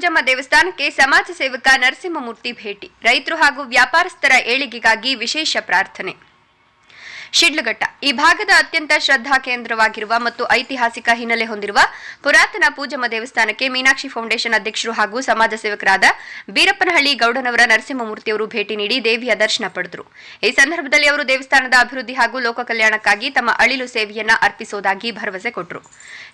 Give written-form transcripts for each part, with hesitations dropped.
ಪೂಜಮ್ಮ ದೇವಸ್ಥಾನಕ್ಕೆ ಸಮಾಜ ಸೇವಕ ನರಸಿಂಹಮೂರ್ತಿ ಭೇಟಿ. ರೈತರು ಹಾಗೂ ವ್ಯಾಪಾರಸ್ಥರ ಏಳಿಗೆಗಾಗಿ ವಿಶೇಷ ಪ್ರಾರ್ಥನೆ. ಶಿಡ್ಲಘಟ್ಟ ಈ ಭಾಗದ ಅತ್ಯಂತ ಶ್ರದ್ಧಾ ಕೇಂದ್ರವಾಗಿರುವ ಮತ್ತು ಐತಿಹಾಸಿಕ ಹಿನ್ನೆಲೆ ಹೊಂದಿರುವ ಪುರಾತನ ಪೂಜಮ್ಮ ದೇವಸ್ಥಾನಕ್ಕೆ ಮೀನಾಕ್ಷಿ ಫೌಂಡೇಶನ್ ಅಧ್ಯಕ್ಷರು ಹಾಗೂ ಸಮಾಜ ಸೇವಕರಾದ ಬೀರಪ್ಪನಹಳ್ಳಿ ಗೌಡನವರ ನರಸಿಂಹಮೂರ್ತಿಯವರು ಭೇಟಿ ನೀಡಿ ದೇವಿಯ ದರ್ಶನ ಪಡೆದರು. ಈ ಸಂದರ್ಭದಲ್ಲಿ ಅವರು ದೇವಸ್ಥಾನದ ಅಭಿವೃದ್ಧಿ ಹಾಗೂ ಲೋಕ ಕಲ್ಯಾಣಕ್ಕಾಗಿ ತಮ್ಮ ಅಳಿಲು ಸೇವೆಯನ್ನ ಅರ್ಪಿಸುವುದಾಗಿ ಭರವಸೆ ಕೊಟ್ಟರು.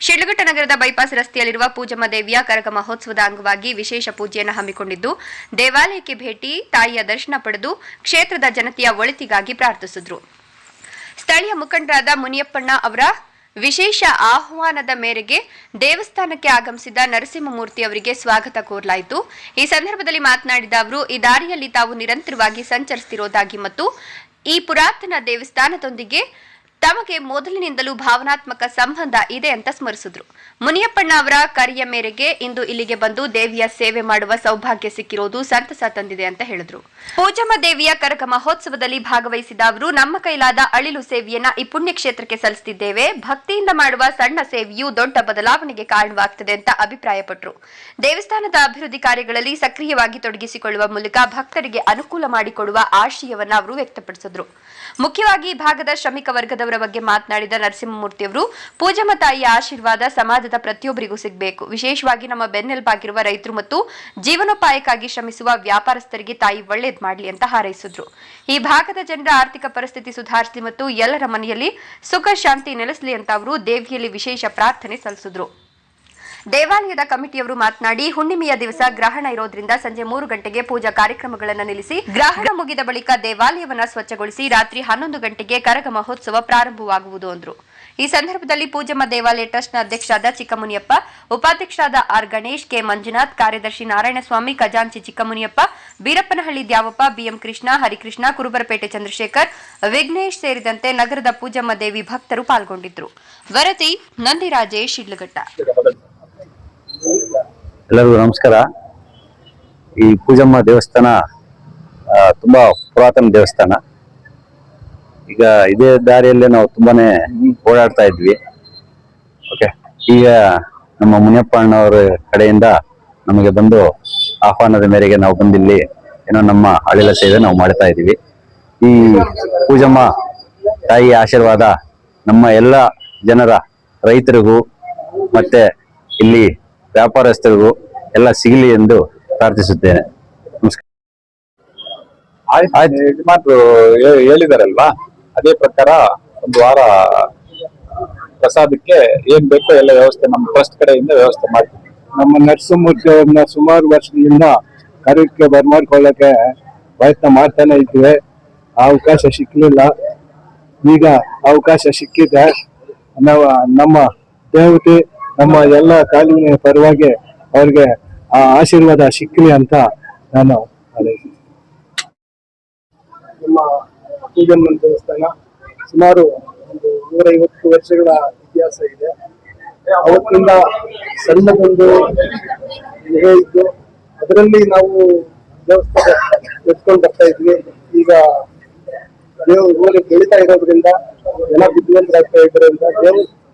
ಶಿಡ್ಲಘಟ್ಟ ನಗರದ ಬೈಪಾಸ್ ರಸ್ತೆಯಲ್ಲಿರುವ ಪೂಜಮ್ಮ ದೇವಿಯ ಕರಗ ಮಹೋತ್ಸವದ ಅಂಗವಾಗಿ ವಿಶೇಷ ಪೂಜೆಯನ್ನು ಹಮ್ಮಿಕೊಂಡಿದ್ದು, ದೇವಾಲಯಕ್ಕೆ ಭೇಟಿ ತಾಯಿಯ ದರ್ಶನ ಪಡೆದು ಕ್ಷೇತ್ರದ ಜನತೆಯ ಒಳಿತಿಗಾಗಿ ಪ್ರಾರ್ಥಿಸಿದರು. ಸ್ಥಳೀಯ ಮುಖಂಡರಾದ ಮುನಿಯಪ್ಪಣ್ಣ ಅವರ ವಿಶೇಷ ಆಹ್ವಾನದ ಮೇರೆಗೆ ದೇವಸ್ಥಾನಕ್ಕೆ ಆಗಮಿಸಿದ ನರಸಿಂಹಮೂರ್ತಿ ಅವರಿಗೆ ಸ್ವಾಗತ ಕೋರಲಾಯಿತು. ಈ ಸಂದರ್ಭದಲ್ಲಿ ಮಾತನಾಡಿದ ಅವರು, ಈ ದಾರಿಯಲ್ಲಿ ತಾವು ನಿರಂತರವಾಗಿ ಸಂಚರಿಸುತ್ತಿರುವುದಾಗಿ ಮತ್ತು ಈ ಪುರಾತನ ದೇವಸ್ಥಾನದೊಂದಿಗೆ ತಮಗೆ ಮೊದಲಿನಿಂದಲೂ ಭಾವನಾತ್ಮಕ ಸಂಬಂಧ ಇದೆ ಅಂತ ಸ್ಮರಿಸಿದ್ರು. ಮುನಿಯಪ್ಪಣ್ಣ ಅವರ ಕರೆಯ ಮೇರೆಗೆ ಇಂದು ಇಲ್ಲಿಗೆ ಬಂದು ದೇವಿಯ ಸೇವೆ ಮಾಡುವ ಸೌಭಾಗ್ಯ ಸಿಕ್ಕಿರೋದು ಸಂತಸ ತಂದಿದೆ ಅಂತ ಹೇಳಿದ್ರು. ಪೂಜಮ್ಮ ದೇವಿಯ ಕರಗ ಮಹೋತ್ಸವದಲ್ಲಿ ಭಾಗವಹಿಸಿದ ಅವರು, ನಮ್ಮ ಕೈಲಾದ ಅಳಿಲು ಸೇವೆಯನ್ನ ಈ ಪುಣ್ಯ ಕ್ಷೇತ್ರಕ್ಕೆ ಸಲ್ಲಿಸುತ್ತಿದ್ದೇವೆ. ಭಕ್ತಿಯಿಂದ ಮಾಡುವ ಸಣ್ಣ ಸೇವೆಯು ದೊಡ್ಡ ಬದಲಾವಣೆಗೆ ಕಾರಣವಾಗುತ್ತದೆ ಅಂತ ಅಭಿಪ್ರಾಯಪಟ್ಟರು. ದೇವಸ್ಥಾನದ ಅಭಿವೃದ್ಧಿ ಕಾರ್ಯಗಳಲ್ಲಿ ಸಕ್ರಿಯವಾಗಿ ತೊಡಗಿಸಿಕೊಳ್ಳುವ ಮೂಲಕ ಭಕ್ತರಿಗೆ ಅನುಕೂಲ ಮಾಡಿಕೊಡುವ ಆಶಯವನ್ನ ಅವರು ವ್ಯಕ್ತಪಡಿಸಿದ್ರು. ಮುಖ್ಯವಾಗಿ ಭಾಗದ ಶ್ರಮಿಕ ವರ್ಗದವರ ಬಗ್ಗೆ ಮಾತನಾಡಿದ ನರಸಿಂಹಮೂರ್ತಿಯವರು, ಪೂಜಮ್ಮ ತಾಯಿಯ ಆಶೀರ್ವಾದ ಸಮಾಜದ ಪ್ರತಿಯೊಬ್ಬರಿಗೂ ಸಿಗಬೇಕು. ವಿಶೇಷವಾಗಿ ನಮ್ಮ ಬೆನ್ನೆಲುಬಾಗಿರುವ ರೈತರು ಮತ್ತು ಜೀವನೋಪಾಯಕ್ಕಾಗಿ ಶ್ರಮಿಸುವ ವ್ಯಾಪಾರಸ್ಥರಿಗೆ ತಾಯಿ ಒಳ್ಳೇದ್ ಮಾಡಲಿ ಅಂತ ಹಾರೈಸಿದ್ರು. ಈ ಭಾಗದ ಜನರ ಆರ್ಥಿಕ ಪರಿಸ್ಥಿತಿ ಸುಧಾರಿಸಲಿ ಮತ್ತು ಎಲ್ಲರ ಮನೆಯಲ್ಲಿ ಸುಖ ಶಾಂತಿ ನೆಲೆಸಲಿ ಅಂತ ಅವರು ದೇವಿಯಲ್ಲಿ ವಿಶೇಷ ಪ್ರಾರ್ಥನೆ ಸಲ್ಲಿಸಿದ್ರು. ದೇವಾಲಯದ ಕಮಿಟಿಯವರು ಮಾತನಾಡಿ, ಹುಣ್ಣಿಮೆಯ ದಿವಸ ಗ್ರಹಣ ಇರೋದ್ರಿಂದ ಸಂಜೆ 3 ಗಂಟೆಗೆ ಪೂಜಾ ಕಾರ್ಯಕ್ರಮಗಳನ್ನು ನಿಲ್ಲಿಸಿ ಗ್ರಹಣ ಮುಗಿದ ಬಳಿಕ ದೇವಾಲಯವನ್ನ ಸ್ವಚ್ಛಗೊಳಿಸಿ ರಾತ್ರಿ 11 ಗಂಟೆಗೆ ಕರಗ ಮಹೋತ್ಸವ ಪ್ರಾರಂಭವಾಗುವುದು ಅಂದ್ರು. ಈ ಸಂದರ್ಭದಲ್ಲಿ ಪೂಜಮ್ಮ ದೇವಾಲಯ ಟ್ರಸ್ಟ್ನ ಅಧ್ಯಕ್ಷರಾದ ಚಿಕ್ಕಮುನಿಯಪ್ಪ, ಉಪಾಧ್ಯಕ್ಷರಾದ ಆರ್ ಗಣೇಶ್, ಕೆ ಮಂಜುನಾಥ್, ಕಾರ್ಯದರ್ಶಿ ನಾರಾಯಣಸ್ವಾಮಿ, ಖಜಾಂಚಿ ಚಿಕ್ಕಮುನಿಯಪ್ಪ, ಬೀರಪ್ಪನಹಳ್ಳಿ ದ್ಯಾವಪ್ಪ, ಬಿಎಂ ಕೃಷ್ಣ, ಹರಿಕೃಷ್ಣ, ಕುರುಬರಪೇಟೆ ಚಂದ್ರಶೇಖರ್, ವಿಘ್ನೇಶ್ ಸೇರಿದಂತೆ ನಗರದ ಪೂಜಮ್ಮ ದೇವಿ ಭಕ್ತರು ಪಾಲ್ಗೊಂಡಿದ್ದರು. ವರದಿ ನಂದಿರಾಜೇಶ್, ಶಿಡ್ಲಘಟ್ಟ. ಎಲ್ಲರಿಗೂ ನಮಸ್ಕಾರ. ಈ ಪೂಜಮ್ಮ ದೇವಸ್ಥಾನ ತುಂಬಾ ಪುರಾತನ ದೇವಸ್ಥಾನ. ಈಗ ಇದೇ ದಾರಿಯಲ್ಲೇ ನಾವು ತುಂಬಾನೇ ಓಡಾಡ್ತಾ ಇದ್ವಿ. ಓಕೆ, ಈಗ ನಮ್ಮ ಮುನಿಯಪ್ಪ ಅಣ್ಣವರ ಕಡೆಯಿಂದ ನಮಗೆ ಬಂದು ಆಹ್ವಾನದ ಮೇರೆಗೆ ನಾವು ಬಂದಿಲ್ಲಿ ಏನೋ ನಮ್ಮ ಅಳಿಲ ಸೇವೆ ನಾವು ಮಾಡ್ತಾ ಇದ್ದೀವಿ. ಈ ಪೂಜಮ್ಮ ತಾಯಿಯ ಆಶೀರ್ವಾದ ನಮ್ಮ ಎಲ್ಲ ಜನರ ರೈತರಿಗೂ ಮತ್ತೆ ಇಲ್ಲಿ ವ್ಯಾಪಾರಸ್ಥರಿಗೂ ಎಲ್ಲ ಸಿಗಲಿ ಎಂದು ಪ್ರಾರ್ಥಿಸುತ್ತೇನೆ. ನಮಸ್ಕಾರ. ಮಾತು ಹೇಳಿದಾರಲ್ವಾ, ಅದೇ ಪ್ರಕಾರ ಒಂದು ವಾರ ಪ್ರಸಾದಕ್ಕೆ ಏನ್ ಬೇಕೋ ಎಲ್ಲ ವ್ಯವಸ್ಥೆ ನಮ್ಮ ಟ್ರಸ್ಟ್ ಕಡೆಯಿಂದ ವ್ಯವಸ್ಥೆ ಮಾಡ್ತೀವಿ. ನಮ್ಮ ನರಸಿಂಹಮೂರ್ತಿ ಅವ್ರನ್ನ ಸುಮಾರು ವರ್ಷದಿಂದ ಕಾರ್ಯಕ್ಕೆ ಬರ್ಮಾಡ್ಕೊಳ್ಳಕ್ಕೆ ಪ್ರಯತ್ನ ಮಾಡ್ತಾನೆ ಇದ್ವಿ. ಅವಕಾಶ ಸಿಕ್ಲಿಲ್ಲ. ಈಗ ಅವಕಾಶ ಸಿಕ್ಕಿದೆ. ನಮ್ಮ ದೇವತೆ ನಮ್ಮ ಎಲ್ಲ ಕಾಲುವಿನ ಪರವಾಗಿ ಅವ್ರಿಗೆ ಆ ಆಶೀರ್ವಾದ ಸಿಕ್ಕಲಿ ಅಂತ ನಾನು ನಮ್ಮ ಪೂಜಮ್ಮ ದೇವಸ್ಥಾನ ಸುಮಾರು ಒಂದು 150 ವರ್ಷಗಳ ಇತಿಹಾಸ ಇದೆ. ಅವತ್ತಿಂದ ಸಣ್ಣದೊಂದು ಗುಹೆ ಇದ್ದು ಅದರಲ್ಲಿ ನಾವು ದೇವಸ್ಥಾನ ಎತ್ಕೊಂಡು ಬರ್ತಾ ಇದ್ವಿ. ಈಗ ಊರಿಗೆ ಬೆಳೀತಾ ಇರೋದ್ರಿಂದ ಜನ ಬುದ್ಧಿವಂತರಾಗ್ತಾ ಇರೋದ್ರಿಂದ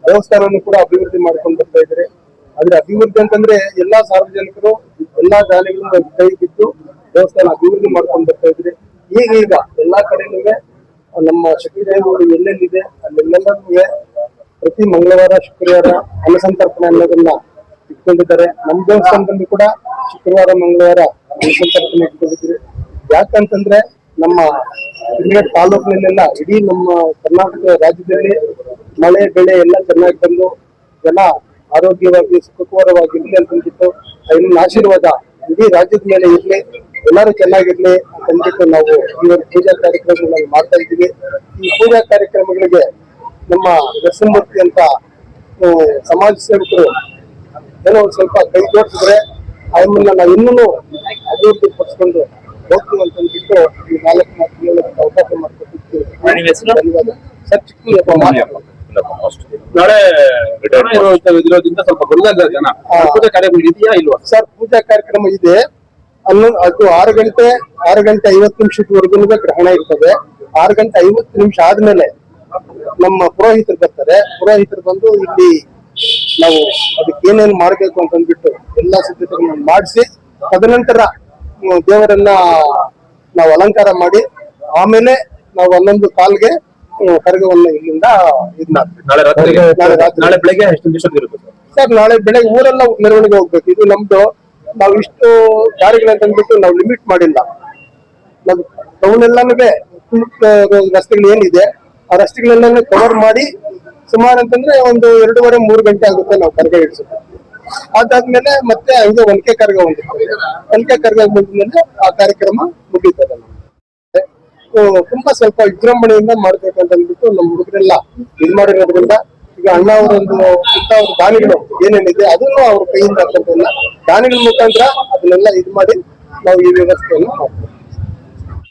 ದೇವಸ್ಥಾನವನ್ನು ಕೂಡ ಅಭಿವೃದ್ಧಿ ಮಾಡ್ಕೊಂಡು ಬರ್ತಾ ಇದ್ದಾರೆ. ಆದ್ರೆ ಅಭಿವೃದ್ಧಿ ಅಂತಂದ್ರೆ ಎಲ್ಲಾ ಸಾರ್ವಜನಿಕರು ಎಲ್ಲಾ ದಾನಿಗಳು ಕೈ ಬಿದ್ದು ದೇವಸ್ಥಾನ ಅಭಿವೃದ್ಧಿ ಮಾಡ್ಕೊಂಡು ಬರ್ತಾ ಇದ್ರೆ. ಈಗ ಎಲ್ಲಾ ಕಡೆನೂ ನಮ್ಮ ಶಕ್ತಿ ದೇವರು ಎಲ್ಲೆಲ್ಲಿದೆ ಅಲ್ಲೆಲ್ಲರೂ ಪ್ರತಿ ಮಂಗಳವಾರ ಶುಕ್ರವಾರ ಅನ್ನಸಂತರ್ಪಣೆ ಅನ್ನೋದನ್ನ ಇಟ್ಕೊಂಡಿದ್ದಾರೆ. ನಮ್ಮ ದೇವಸ್ಥಾನದಲ್ಲಿ ಕೂಡ ಶುಕ್ರವಾರ ಮಂಗಳವಾರ ಅನ್ನಸಂತರ್ಪಣೆ ಇಟ್ಕೊಂಡಿದ್ದೀವಿ. ಯಾಕಂತಂದ್ರೆ ನಮ್ಮ ಶಿಡ್ಲಘಟ್ಟ ತಾಲೂಕಿನಲ್ಲೆಲ್ಲ ಇಡೀ ನಮ್ಮ ಕರ್ನಾಟಕ ರಾಜ್ಯದಲ್ಲಿ ಮಳೆ ಬೆಳೆ ಎಲ್ಲ ಚೆನ್ನಾಗಿ ಬಂದು ಜನ ಆರೋಗ್ಯವಾಗಿ ಸುಖಕರವಾಗಿರ್ಲಿ ಅಂತಂದ್ಬಿಟ್ಟು ಇನ್ನ ಆಶೀರ್ವಾದ ಇಡೀ ರಾಜ್ಯದ ಮೇಲೆ ಇರ್ಲಿ, ಎಲ್ಲರೂ ಚೆನ್ನಾಗಿರ್ಲಿ ಅಂತಂದ್ಬಿಟ್ಟು ನಾವು ಈ ಒಂದು ಪೂಜಾ ಕಾರ್ಯಕ್ರಮಗಳನ್ನು ಮಾಡ್ತಾ ಇದ್ದೀವಿ. ಈ ಪೂಜಾ ಕಾರ್ಯಕ್ರಮಗಳಿಗೆ ನಮ್ಮ ನರಸಿಂಹಮೂರ್ತಿ ಅಂತ ಸಮಾಜ ಸೇವಕರು ಏನೋ ಸ್ವಲ್ಪ ಕೈ ಜೋಡಿಸಿದ್ರೆ ಅದನ್ನ ನಾವು ಇನ್ನೂ ಅಭಿವೃದ್ಧಿ ಪಡಿಸ್ಕೊಂಡು ಹೋಗ್ತೀವಿ ಅಂತಂದ್ಬಿಟ್ಟು ಈ 4 ಮಾತು ಹೇಳೋದಕ್ಕೆ ಅವಕಾಶ ಮಾಡಿಕೊಟ್ಟಿದ್ದೀವಿ. ಧನ್ಯವಾದ ಸರ್. ನಾಳೆ ಇರೋದ್ರಿಂದ ಸ್ವಲ್ಪ ಜನ ಪೂಜಾ ಕಾರ್ಯಕ್ರಮ ಇದೆಯಾ ಇಲ್ವಾ ಸರ್? ಪೂಜಾ ಕಾರ್ಯಕ್ರಮ ಇದೆ. ಅದು 6 ಗಂಟೆ 50 ನಿಮಿಷದವರೆಗೂ ಗ್ರಹಣ ಇರ್ತದೆ. 6 ಗಂಟೆ 50 ನಿಮಿಷ ಆದ್ಮೇಲೆ ನಮ್ಮ ಪುರೋಹಿತರು ಬರ್ತಾರೆ. ಪುರೋಹಿತರು ಬಂದು ಇಲ್ಲಿ ನಾವು ಅದಕ್ಕೆ ಏನೇನು ಮಾಡ್ಬೇಕು ಅಂತ ಅಂದ್ಬಿಟ್ಟು ಎಲ್ಲಾ ಸಿದ್ಧತೆಗಳನ್ನ ಮಾಡಿಸಿ ತದನಂತರ ದೇವರನ್ನ ನಾವು ಅಲಂಕಾರ ಮಾಡಿ ಆಮೇಲೆ ನಾವು ಒಂದೊಂದು ಕಾಲ್ಗೆ ಕರಗವನ್ನ ಇಲ್ಲಿಂದ ಇದ್ ಮಾಡ್ತೀವಿ. ನಾಳೆ ರಾತ್ರಿಗೆ ನಾಳೆ ರಾತ್ರಿ. ನಾಳೆ ಬೆಳಗ್ಗೆ ಎಷ್ಟು ದಿವಸ ಇರುತ್ತೆ ಸರ್ ನಾಳೆ ಬೆಳಗ್ಗೆ ಊರೆಲ್ಲ ಮೆರವಣಿಗೆ ಹೋಗ್ಬೇಕು. ಇದು ನಮ್ದು ನಾವು ಇಷ್ಟು ದಾರಿಗಳಂತ ಅಂದ್ಬಿಟ್ಟು ನಾವು ಲಿಮಿಟ್ ಮಾಡಿಲ್ಲ. ನಾವು ಟೌನ್ ಎಲ್ಲಾನು ರಸ್ತೆಗಳು ಏನಿದೆ ಆ ರಸ್ತೆಗಳೆಲ್ಲ ಕವರ್ ಮಾಡಿ ಸುಮಾರು ಅಂತಂದ್ರೆ ಒಂದು 2:30-3 ಗಂಟೆ ಆಗುತ್ತೆ ನಾವು ಕರಗ ಇಡಿಸುತ್ತೆ. ಅದಾದ್ಮೇಲೆ ಮತ್ತೆ ಹಂಗೆ ಒನಕೆ ಕರಗ ಒನಕೆ ಕರಗ ಬಂದ್ಮೇಲೆ ಆ ಕಾರ್ಯಕ್ರಮ ಮುಗೀತದೆ. ತುಂಬಾ ಸ್ವಲ್ಪ ವಿಜೃಂಭಣೆಯಿಂದ ಮಾಡ್ಬೇಕಂತ ಅಂದ್ಬಿಟ್ಟು ನಮ್ಮ ಹುಡುಗರೆಲ್ಲ ಇದ್ ಮಾಡಿರೋದ್ರಿಂದ ಈಗ ಅಣ್ಣ ಅವರೊಂದು ಅವ್ರ ದಾನಿಗಳು ಏನೇನಿದೆ ಅದನ್ನು ಅವ್ರ ಕೈಯಿಂದ ದಾನಿಗಳ ಮುಖಾಂತರ ಅದನ್ನೆಲ್ಲ ಇದ್ ಮಾಡಿ ನಾವು ಈ ವ್ಯವಸ್ಥೆಯನ್ನು ಮಾಡ್ತೀವಿ.